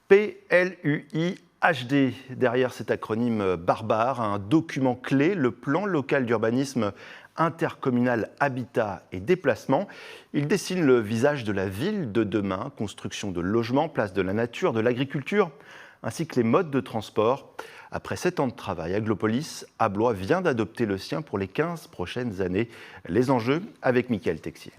PLUI HD, derrière cet acronyme barbare, un document clé, le plan local d'urbanisme intercommunal habitat et déplacement. Il dessine le visage de la ville de demain, construction de logements, place de la nature, de l'agriculture, ainsi que les modes de transport. Après 7 ans de travail, Aglopolis à Blois vient d'adopter le sien pour les 15 prochaines années. Les enjeux avec Mickaël Texier.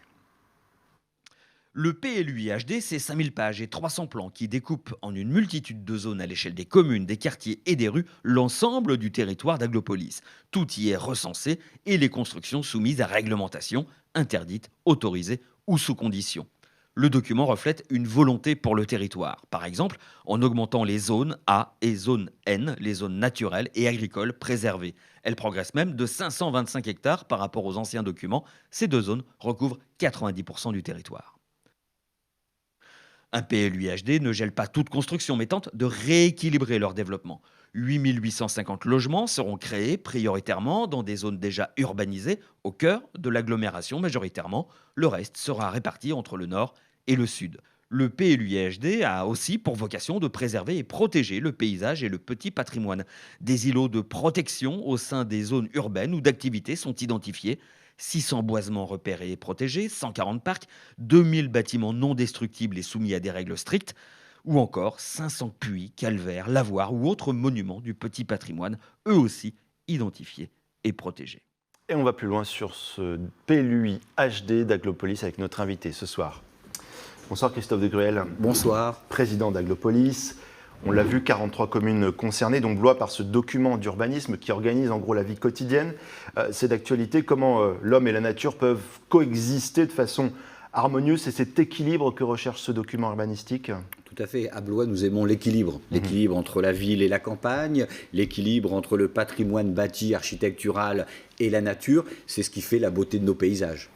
Le PLUI HD, c'est 5000 pages et 300 plans qui découpent en une multitude de zones à l'échelle des communes, des quartiers et des rues l'ensemble du territoire d'Aglopolis. Tout y est recensé et les constructions soumises à réglementation, interdites, autorisées ou sous conditions. Le document reflète une volonté pour le territoire. Par exemple, en augmentant les zones A et zone N, les zones naturelles et agricoles préservées. Elles progressent même de 525 hectares par rapport aux anciens documents. Ces deux zones recouvrent 90% du territoire. Un PLUI HD ne gèle pas toute construction, mais tente de rééquilibrer leur développement. 8850 logements seront créés prioritairement dans des zones déjà urbanisées, au cœur de l'agglomération majoritairement. Le reste sera réparti entre le nord et le sud. Le PLUI HD a aussi pour vocation de préserver et protéger le paysage et le petit patrimoine. Des îlots de protection au sein des zones urbaines ou d'activités sont identifiés. 600 boisements repérés et protégés, 140 parcs, 2000 bâtiments non destructibles et soumis à des règles strictes, ou encore 500 puits, calvaires, lavoirs ou autres monuments du petit patrimoine, eux aussi identifiés et protégés. Et on va plus loin sur ce PLUI HD d'Aglopolis avec notre invité ce soir. Bonsoir Christophe de Gruel. Bonsoir. Président d'Aglopolis. On l'a vu, 43 communes concernées, donc Blois par ce document d'urbanisme qui organise en gros la vie quotidienne. C'est d'actualité, comment l'homme et la nature peuvent coexister de façon harmonieuse. C'est cet équilibre que recherche ce document urbanistique. Tout à fait. À Blois, nous aimons l'équilibre. L'équilibre entre la ville et la campagne, l'équilibre entre le patrimoine bâti, architectural et la nature. C'est ce qui fait la beauté de nos paysages.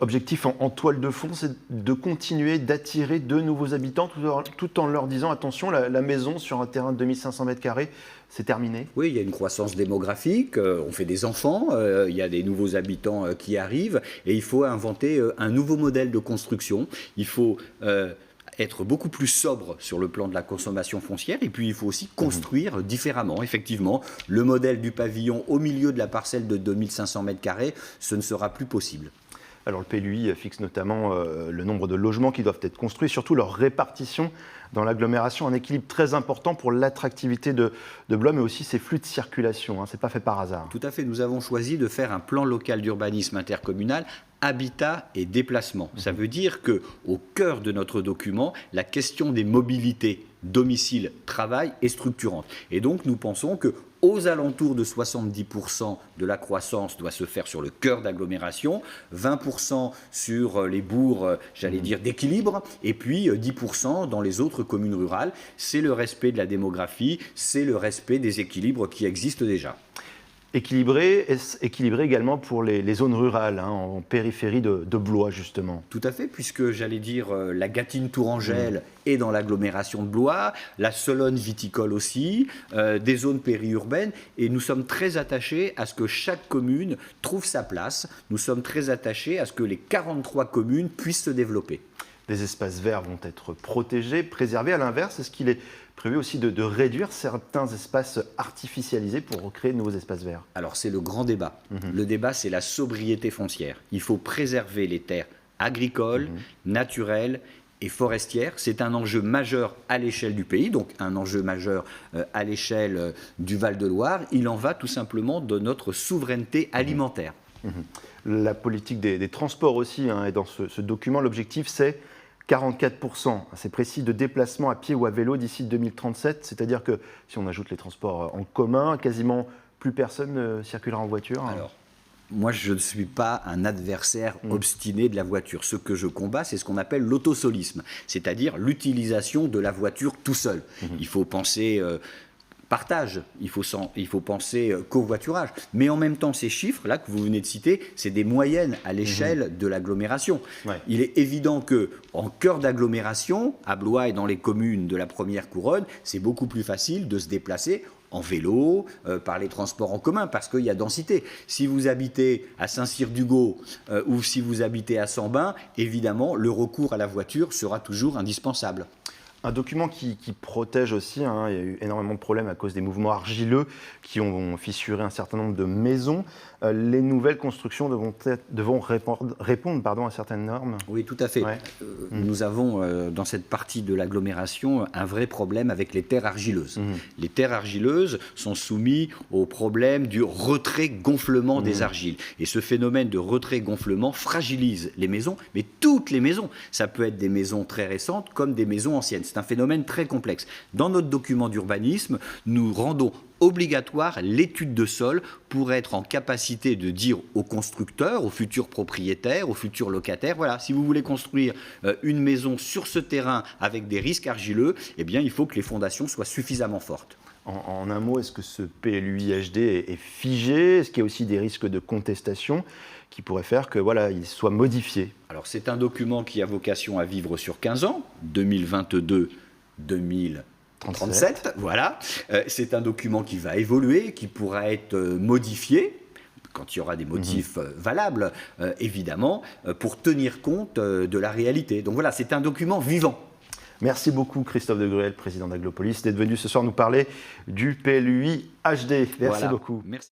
Objectif en toile de fond, c'est de continuer d'attirer de nouveaux habitants tout en leur disant attention, la maison sur un terrain de 2500 m², c'est terminé. Oui, il y a une croissance démographique, on fait des enfants, il y a des nouveaux habitants qui arrivent et il faut inventer un nouveau modèle de construction. Il faut être beaucoup plus sobre sur le plan de la consommation foncière et puis il faut aussi construire différemment. Effectivement, le modèle du pavillon au milieu de la parcelle de 2500 m², ce ne sera plus possible. Alors le PLUI fixe notamment le nombre de logements qui doivent être construits, surtout leur répartition dans l'agglomération, un équilibre très important pour l'attractivité de Blois, mais aussi ses flux de circulation. Ce n'est pas fait par hasard. Tout à fait, nous avons choisi de faire un plan local d'urbanisme intercommunal habitat et déplacement. Ça veut dire qu'au cœur de notre document, la question des mobilités, domicile, travail est structurante. Et donc nous pensons que aux alentours de 70% de la croissance doit se faire sur le cœur d'agglomération, 20% sur les bourgs, j'allais dire, d'équilibre, et puis 10% dans les autres communes rurales. C'est le respect de la démographie, c'est le respect des équilibres qui existent déjà. Équilibré également pour les zones rurales, en périphérie de Blois, justement. Tout à fait, puisque j'allais dire la Gâtine Tourangelle est dans l'agglomération de Blois, la Solonne viticole aussi, des zones périurbaines, et nous sommes très attachés à ce que chaque commune trouve sa place. Nous sommes très attachés à ce que les 43 communes puissent se développer. Des espaces verts vont être protégés, préservés. À l'inverse, est-ce qu'il est prévu aussi de réduire certains espaces artificialisés pour recréer de nouveaux espaces verts? Alors c'est le grand débat. Le débat, c'est la sobriété foncière. Il faut préserver les terres agricoles, naturelles et forestières. C'est un enjeu majeur à l'échelle du pays, donc un enjeu majeur à l'échelle du Val-de-Loire. Il en va tout simplement de notre souveraineté alimentaire. La politique des transports aussi, et dans ce document, l'objectif c'est 44%, c'est précis, de déplacement à pied ou à vélo d'ici 2037, c'est-à-dire que si on ajoute les transports en commun, quasiment plus personne ne circulera en voiture. Alors, moi, je ne suis pas un adversaire obstiné de la voiture. Ce que je combats, c'est ce qu'on appelle l'autosolisme, c'est-à-dire l'utilisation de la voiture tout seul. Il faut penser partage, il faut penser covoiturage. Mais en même temps, ces chiffres-là que vous venez de citer, c'est des moyennes à l'échelle de l'agglomération. Ouais. Il est évident qu'en cœur d'agglomération, à Blois et dans les communes de la première couronne, c'est beaucoup plus facile de se déplacer en vélo, par les transports en commun, parce qu'il y a densité. Si vous habitez à Saint-Cyr-du-Gault ou si vous habitez à Sambin, évidemment, le recours à la voiture sera toujours indispensable. Un document qui protège aussi, hein. Il y a eu énormément de problèmes à cause des mouvements argileux qui ont fissuré un certain nombre de maisons. Les nouvelles constructions devront répondre à certaines normes. Oui, tout à fait. Ouais. Nous avons dans cette partie de l'agglomération un vrai problème avec les terres argileuses. Les terres argileuses sont soumises au problème du retrait-gonflement des argiles. Et ce phénomène de retrait-gonflement fragilise les maisons, mais toutes les maisons. Ça peut être des maisons très récentes comme des maisons anciennes. C'est un phénomène très complexe. Dans notre document d'urbanisme, nous rendons obligatoire l'étude de sol pour être en capacité de dire aux constructeurs, aux futurs propriétaires, aux futurs locataires, voilà, si vous voulez construire une maison sur ce terrain avec des risques argileux, eh bien, il faut que les fondations soient suffisamment fortes. En un mot, est-ce que ce PLUI-HD est figé? Est-ce qu'il y a aussi des risques de contestation qui pourraient faire que il soit modifié? Alors, c'est un document qui a vocation à vivre sur 15 ans, 2022-2037, voilà. C'est un document qui va évoluer, qui pourra être modifié quand il y aura des motifs valables, évidemment, pour tenir compte de la réalité. Donc voilà, c'est un document vivant. Merci beaucoup Christophe de Gruel, président d'Aglopolis, d'être venu ce soir nous parler du PLUI HD. Merci beaucoup. Merci.